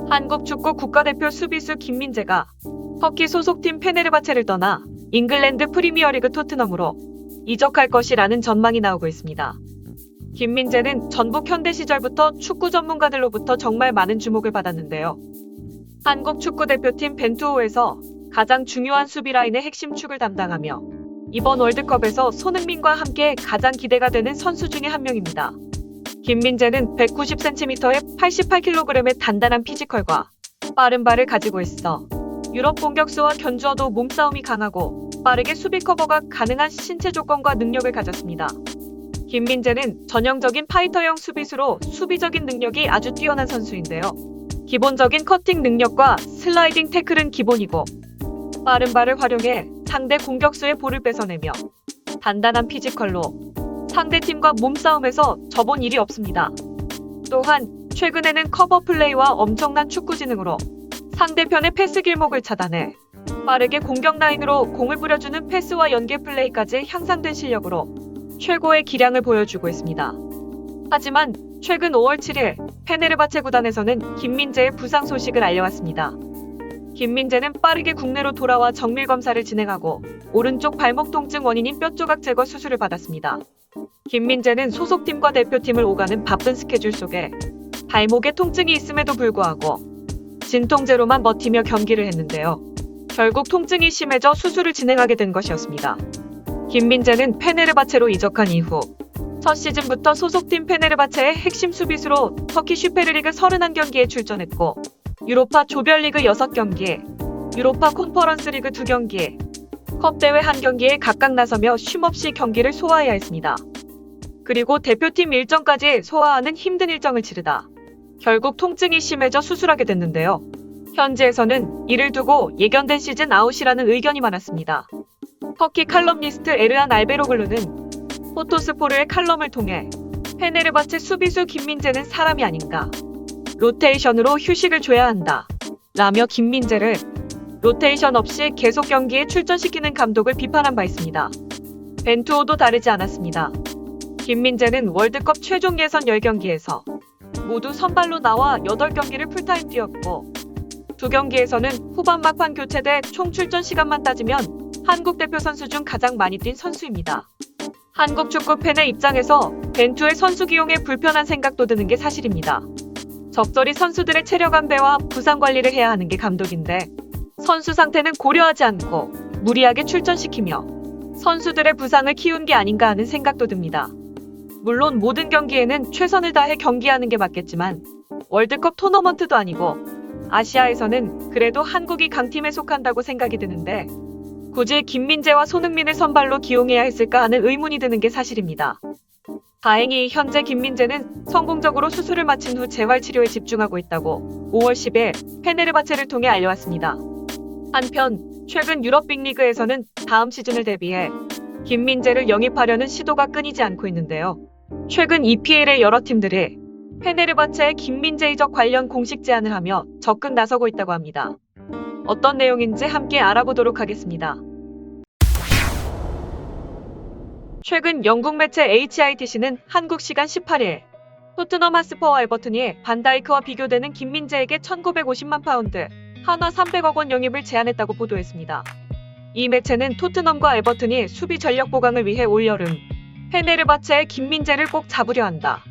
한국 축구 국가대표 수비수 김민재가 터키 소속팀 페네르바체를 떠나 잉글랜드 프리미어리그 토트넘으로 이적할 것이라는 전망이 나오고 있습니다. 김민재는 전북 현대 시절부터 축구 전문가들로부터 정말 많은 주목을 받았는데요. 한국 축구대표팀 벤투호에서 가장 중요한 수비 라인의 핵심 축을 담당하며 이번 월드컵에서 손흥민과 함께 가장 기대가 되는 선수 중에 한 명입니다. 김민재는 190cm에 88kg의 단단한 피지컬과 빠른 발을 가지고 있어 유럽 공격수와 견주어도 몸싸움이 강하고 빠르게 수비 커버가 가능한 신체 조건과 능력을 가졌습니다. 김민재는 전형적인 파이터형 수비수로 수비적인 능력이 아주 뛰어난 선수인데요. 기본적인 커팅 능력과 슬라이딩 태클은 기본이고 빠른 발을 활용해 상대 공격수의 볼을 뺏어내며 단단한 피지컬로 상대팀과 몸싸움에서 져본 일이 없습니다. 또한 최근에는 커버 플레이와 엄청난 축구 지능으로 상대편의 패스 길목을 차단해 빠르게 공격 라인으로 공을 뿌려주는 패스와 연계 플레이까지 향상된 실력으로 최고의 기량을 보여주고 있습니다. 하지만 최근 5월 7일 페네르바체 구단에서는 김민재의 부상 소식을 알려왔습니다. 김민재는 빠르게 국내로 돌아와 정밀 검사를 진행하고 오른쪽 발목 통증 원인인 뼈조각 제거 수술을 받았습니다. 김민재는 소속팀과 대표팀을 오가는 바쁜 스케줄 속에 발목에 통증이 있음에도 불구하고 진통제로만 버티며 경기를 했는데요. 결국 통증이 심해져 수술을 진행하게 된 것이었습니다. 김민재는 페네르바체로 이적한 이후 첫 시즌부터 소속팀 페네르바체의 핵심 수비수로 터키 슈페르리그 31경기에 출전했고 유로파 조별리그 6경기에 유로파 콘퍼런스 리그 2경기에 컵대회 1경기에 각각 나서며 쉼없이 경기를 소화해야 했습니다. 그리고 대표팀 일정까지 소화하는 힘든 일정을 치르다 결국 통증이 심해져 수술하게 됐는데요. 현지에서는 이를 두고 예견된 시즌 아웃이라는 의견이 많았습니다. 터키 칼럼니스트 에르한 알베로글루는 포토스포르의 칼럼을 통해 페네르바체 수비수 김민재는 사람이 아닌가, 로테이션으로 휴식을 줘야 한다 라며 김민재를 로테이션 없이 계속 경기에 출전시키는 감독을 비판한 바 있습니다. 벤투호도 다르지 않았습니다. 김민재는 월드컵 최종 예선 10경기에서 모두 선발로 나와 8경기를 풀타임 뛰었고 2경기에서는 후반 막판 교체돼 총 출전 시간만 따지면 한국 대표 선수 중 가장 많이 뛴 선수입니다. 한국 축구 팬의 입장에서 벤투의 선수 기용에 불편한 생각도 드는 게 사실입니다. 적절히 선수들의 체력 안배와 부상 관리를 해야 하는 게 감독인데 선수 상태는 고려하지 않고 무리하게 출전시키며 선수들의 부상을 키운 게 아닌가 하는 생각도 듭니다. 물론 모든 경기에는 최선을 다해 경기하는 게 맞겠지만 월드컵 토너먼트도 아니고 아시아에서는 그래도 한국이 강팀에 속한다고 생각이 드는데 굳이 김민재와 손흥민을 선발로 기용해야 했을까 하는 의문이 드는 게 사실입니다. 다행히 현재 김민재는 성공적으로 수술을 마친 후 재활치료에 집중하고 있다고 5월 10일 페네르바체를 통해 알려왔습니다. 한편 최근 유럽 빅리그에서는 다음 시즌을 대비해 김민재를 영입하려는 시도가 끊이지 않고 있는데요. 최근 EPL의 여러 팀들이 페네르바체의 김민재 이적 관련 공식 제안을 하며 적극 나서고 있다고 합니다. 어떤 내용인지 함께 알아보도록 하겠습니다. 최근 영국 매체 HITC는 한국 시간 18일 토트넘 하스퍼와 에버튼이 반다이크와 비교되는 김민재에게 1950만 파운드, 한화 300억 원 영입을 제안했다고 보도했습니다. 이 매체는 토트넘과 에버튼이 수비 전력 보강을 위해 올여름 페네르바체의 김민재를 꼭 잡으려 한다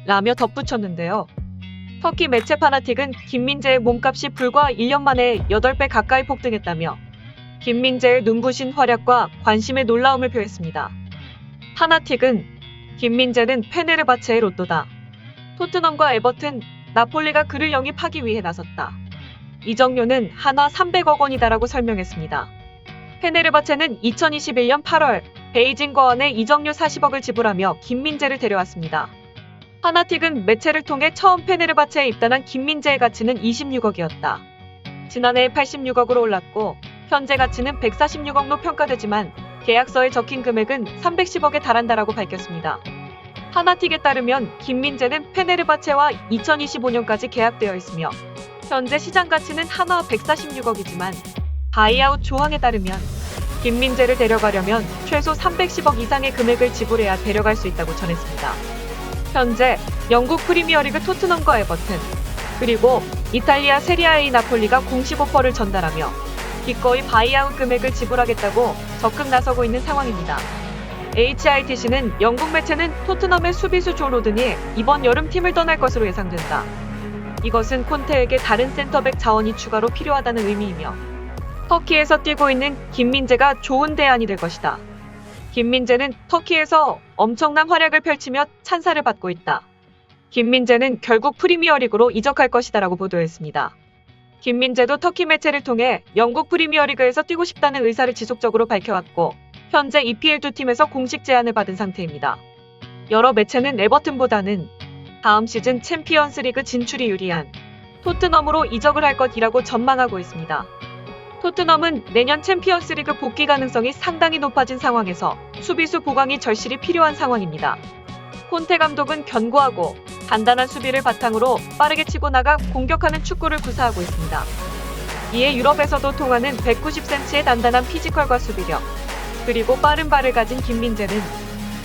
라며 덧붙였는데요. 터키 매체 파나틱은 김민재의 몸값이 불과 1년 만에 8배 가까이 폭등했다며 김민재의 눈부신 활약과 관심의 놀라움을 표했습니다. 파나틱은 김민재는 페네르바체의 로또다. 토트넘과 에버튼, 나폴리가 그를 영입하기 위해 나섰다. 이적료는 한화 300억 원이다라고 설명했습니다. 페네르바체는 2021년 8월 베이징 거원에 이적료 40억을 지불하며 김민재를 데려왔습니다. 파나틱은 매체를 통해 처음 페네르바체에 입단한 김민재의 가치는 26억이었다. 지난해 86억으로 올랐고 현재 가치는 146억로 평가되지만 계약서에 적힌 금액은 310억에 달한다라고 밝혔습니다. 파나틱에 따르면 김민재는 페네르바체와 2025년까지 계약되어 있으며 현재 시장 가치는 한화 146억이지만 바이아웃 조항에 따르면 김민재를 데려가려면 최소 310억 이상의 금액을 지불해야 데려갈 수 있다고 전했습니다. 현재 영국 프리미어리그 토트넘과 에버튼, 그리고 이탈리아 세리아A 나폴리가 공식 오퍼를 전달하며 기꺼이 바이아웃 금액을 지불하겠다고 적극 나서고 있는 상황입니다. HITC는 영국 매체는 토트넘의 수비수 조 로든이 이번 여름 팀을 떠날 것으로 예상된다. 이것은 콘테에게 다른 센터백 자원이 추가로 필요하다는 의미이며 터키에서 뛰고 있는 김민재가 좋은 대안이 될 것이다. 김민재는 터키에서 엄청난 활약을 펼치며 찬사를 받고 있다. 김민재는 결국 프리미어리그로 이적할 것이다라고 보도했습니다. 김민재도 터키 매체를 통해 영국 프리미어리그에서 뛰고 싶다는 의사를 지속적으로 밝혀왔고 현재 EPL 두 팀에서 공식 제안을 받은 상태입니다. 여러 매체는 에버튼보다는 다음 시즌 챔피언스리그 진출이 유리한 토트넘으로 이적을 할 것이라고 전망하고 있습니다. 토트넘은 내년 챔피언스리그 복귀 가능성이 상당히 높아진 상황에서 수비수 보강이 절실히 필요한 상황입니다. 콘테 감독은 견고하고 단단한 수비를 바탕으로 빠르게 치고 나가 공격하는 축구를 구사하고 있습니다. 이에 유럽에서도 통하는 190cm의 단단한 피지컬과 수비력, 그리고 빠른 발을 가진 김민재는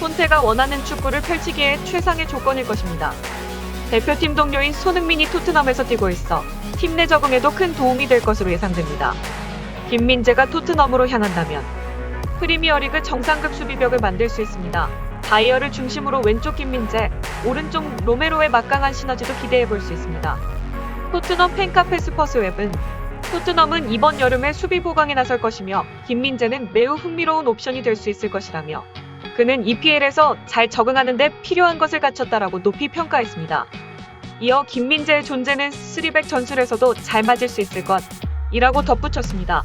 콘테가 원하는 축구를 펼치기에 최상의 조건일 것입니다. 대표팀 동료인 손흥민이 토트넘에서 뛰고 있어 팀 내 적응에도 큰 도움이 될 것으로 예상됩니다. 김민재가 토트넘으로 향한다면 프리미어리그 정상급 수비벽을 만들 수 있습니다. 바이어를 중심으로 왼쪽 김민재, 오른쪽 로메로의 막강한 시너지도 기대해볼 수 있습니다. 토트넘 팬카페 스퍼스웹은 토트넘은 이번 여름에 수비 보강에 나설 것이며 김민재는 매우 흥미로운 옵션이 될 수 있을 것이라며 그는 EPL에서 잘 적응하는 데 필요한 것을 갖췄다라고 높이 평가했습니다. 이어 김민재의 존재는 3백 전술에서도 잘 맞을 수 있을 것이라고 덧붙였습니다.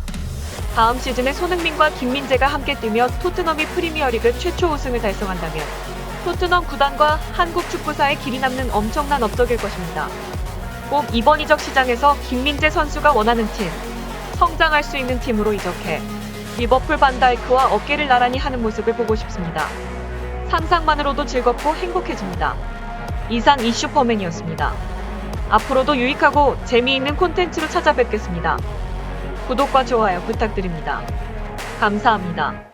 다음 시즌에 손흥민과 김민재가 함께 뛰며 토트넘이 프리미어리그 최초 우승을 달성한다면 토트넘 구단과 한국 축구사에 길이 남는 엄청난 업적일 것입니다. 꼭 이번 이적 시장에서 김민재 선수가 원하는 팀, 성장할 수 있는 팀으로 이적해 리버풀 반다이크와 어깨를 나란히 하는 모습을 보고 싶습니다. 상상만으로도 즐겁고 행복해집니다. 이상 이슈퍼맨이었습니다. 앞으로도 유익하고 재미있는 콘텐츠로 찾아뵙겠습니다. 구독과 좋아요 부탁드립니다. 감사합니다.